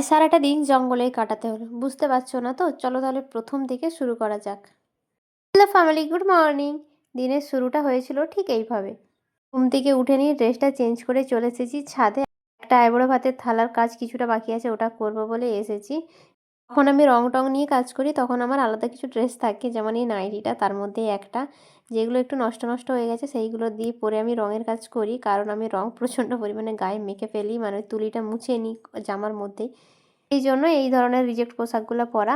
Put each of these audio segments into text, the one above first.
এই সারাটা দিন জঙ্গলেই কাটাতে হলো, বুঝতে পারছো না তো? চলো তাহলে প্রথম থেকে শুরু করা যাক। Hello family, good morning. দিনের শুরুটা হয়েছিল ঠিক এইভাবে। ঘুম থেকে উঠে নিয়ে ড্রেসটা চেঞ্জ করে চলে এসেছি ছাদে। একটা আইবুড়ো ভাতের থালার কাজ কিছুটা বাকি আছে, ওটা করব বলে এসেছি। যখন আমি রং টং নিয়ে কাজ করি তখন আমার আলাদা কিছু ড্রেস থাকে, যেমন এই নাইটিটা, তার মধ্যেই একটা যেগুলো একটু নষ্ট নষ্ট হয়ে গেছে সেইগুলো দিয়ে পরে আমি রঙের কাজ করি, কারণ আমি রং প্রচণ্ড পরিমাণে গায়ে মেখে ফেলি, মানে তুলিটা মুছে নিই জামার মধ্যেই। এই জন্য এই ধরনের রিজেক্ট পোশাকগুলো পরা।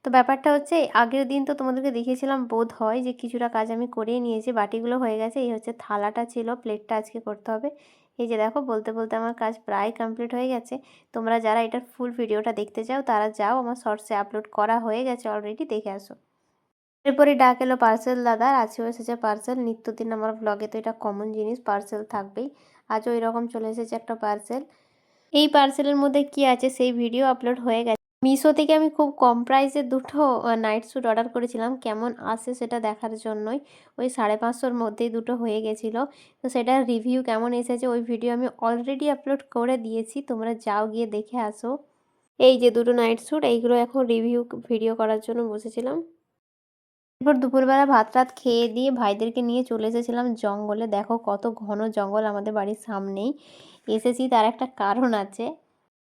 তো ব্যাপারটা হচ্ছে, আগের দিন তো তোমাদেরকে দেখিয়েছিলাম বোধ হয় যে কিছুটা কাজ আমি করেই নিয়েছি, বাটিগুলো হয়ে গেছে। এই হচ্ছে থালাটা ছিল, প্লেটটা আজকে করতে হবে। এই যে দেখো, বলতে বলতে আমার কাজ প্রায় কমপ্লিট হয়ে গেছে। তোমরা যারা এটার ফুল ভিডিওটা দেখতে চাও তারা যাও, আমার শর্টসে আপলোড করা হয়ে গেছে অলরেডি, দেখে আসো। এরপরে ডাক এলো পার্সেল দাদার, আজও এসেছে পার্সেল। নিত্যদিন আমার ব্লগে তো এটা কমন জিনিস, পার্সেল থাকবেই। আজও এরকম চলে এসেছে একটা পার্সেল। এই পার্সেলের মধ্যে কি আছে সেই ভিডিও আপলোড হয়ে গেছে। মিশো থেকে আমি খুব কম প্রাইসে দুটো নাইট স্যুট অর্ডার করেছিলাম, কেমন আসে সেটা দেখার জন্যই। ওই 550-র মধ্যেই দুটো হয়ে গেছিলো। তো সেটার রিভিউ কেমন এসেছে ওই ভিডিও আমি অলরেডি আপলোড করে দিয়েছি, তোমরা যাও গিয়ে দেখে আসো। এই যে দুটো নাইট স্যুট, এইগুলো এখন রিভিউ ভিডিও করার জন্য বসেছিলাম। এরপর দুপুরবেলা ভাত রাত খেয়ে দিয়ে ভাইদেরকে নিয়ে চলে এসেছিলাম জঙ্গলে। দেখো কত ঘন জঙ্গল আমাদের বাড়ির সামনেই। এসেছি তার একটা কারণ আছে।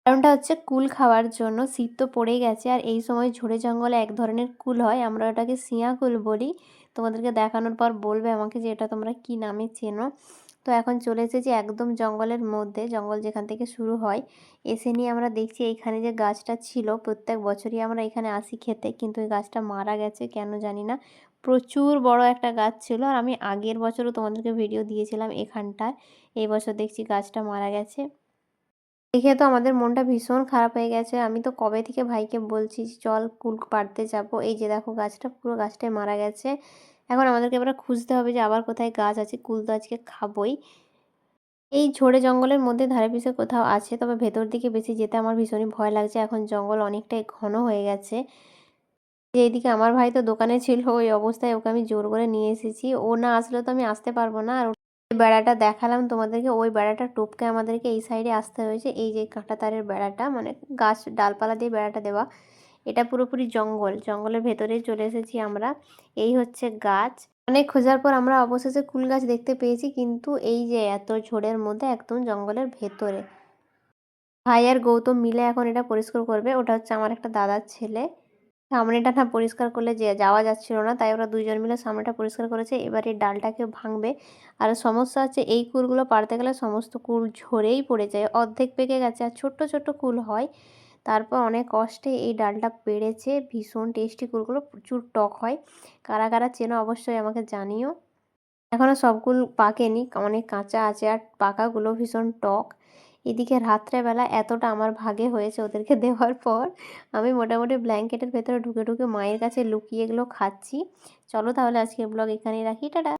কারণটা হচ্ছে কুল খাওয়ার জন্য। শীত তো পড়েই গেছে, আর এই সময় ঝোড়ে জঙ্গলে এক ধরনের কুল হয়, আমরা ওটাকে সিয়া কুল বলি। তোমাদেরকে দেখানোর পর বলবে আমাকে যে এটা তোমরা কি নামে চেনো। তো এখন চলে এসেছি একদম জঙ্গলের মধ্যে, জঙ্গল যেখান থেকে শুরু হয়। এসে নিয়ে আমরা দেখছি এইখানে যে গাছটা ছিল, প্রত্যেক বছরই আমরা এখানে আসি খেতে, কিন্তু ওই গাছটা মারা গেছে কেন জানি না। প্রচুর বড় একটা গাছ ছিল, আর আমি আগের বছরও তোমাদেরকে ভিডিও দিয়েছিলাম এখানটায়। এই বছর দেখছি গাছটা মারা গেছে। দেখে তো আমাদের মনটা ভীষণ খারাপ হয়ে গেছে। আমি তো কবে থেকে ভাইকে বলছি যে চল কুল পাড়তে যাবো। এই যে দেখো গাছটা, পুরো গাছটাই মারা গেছে। এখন আমাদেরকে এবার খুঁজতে হবে যে আবার কোথায় গাছ আছে, কুল তো আজকে খাবোই। এই ঝোড়ে জঙ্গলের মধ্যে ধারে পিছে কোথাও আছে, তবে ভেতর দিকে বেশি যেতে আমার ভীষণই ভয় লাগছে, এখন জঙ্গল অনেকটাই ঘন হয়ে গেছে। যে এইদিকে আমার ভাই তো দোকানে ছিল, ওই অবস্থায় ওকে আমি জোর করে নিয়ে এসেছি, ও না আসলে তো আমি আসতে পারবো না। আর ওই বেড়াটা দেখালাম তোমাদেরকে, ওই বেড়াটা টপকে আমাদেরকে এই সাইডে আসতে হয়েছে। এই যে কাঁটা তারের বেড়াটা, মানে গাছ ডালপালা দিয়ে বেড়াটা দেওয়া, এটা পুরোপুরি জঙ্গল, জঙ্গলের ভেতরেই চলে এসেছি আমরা। এই হচ্ছে গাছ। অনেক খোঁজার পর আমরা অবশেষে কুল গাছ দেখতে পেয়েছি, কিন্তু এই যে এত ঝোড়ের মধ্যে একদম জঙ্গলের ভেতরে। ভাই আর গৌতম মিলে এখন এটা পরিষ্কার করবে। ওটা হচ্ছে আমার একটা দাদার ছেলে। সামনেটা না পরিষ্কার করলে যে যাওয়া যাচ্ছিল না, তাই ওরা দুইজন মিলে সামনেটা পরিষ্কার করেছে। এবার এই ডালটাকে ভাঙবে। আর সমস্যা হচ্ছে এই কুলগুলো পাড়তে গেলে সমস্ত কুল ঝরেই পড়ে যায়, অর্ধেক পেকে গেছে, আর ছোট্ট ছোট্ট কুল হয়। তারপর অনেক কষ্টে এই ডালটা পেড়েছে। ভীষণ টেস্টি কুলগুলো, প্রচুর টক হয়। কারা কারা চেনো অবশ্যই আমাকে জানিও। এখনও সব কুল পাকেনি, অনেক কাঁচা আছে, আর পাকাগুলো ভীষণ টক। এদিকে রাত্রেবেলা এতটা আমার ভাগে হয়েছে ওদেরকে দেওয়ার পর, আমি মোটামুটি ব্ল্যাঙ্কেটের ভেতরে ঢুকে ঢুকে মায়ের কাছে লুকিয়ে এগুলো খাচ্ছি। চলো তাহলে আজকে ব্লগ এখানেই রাখি, টাটা।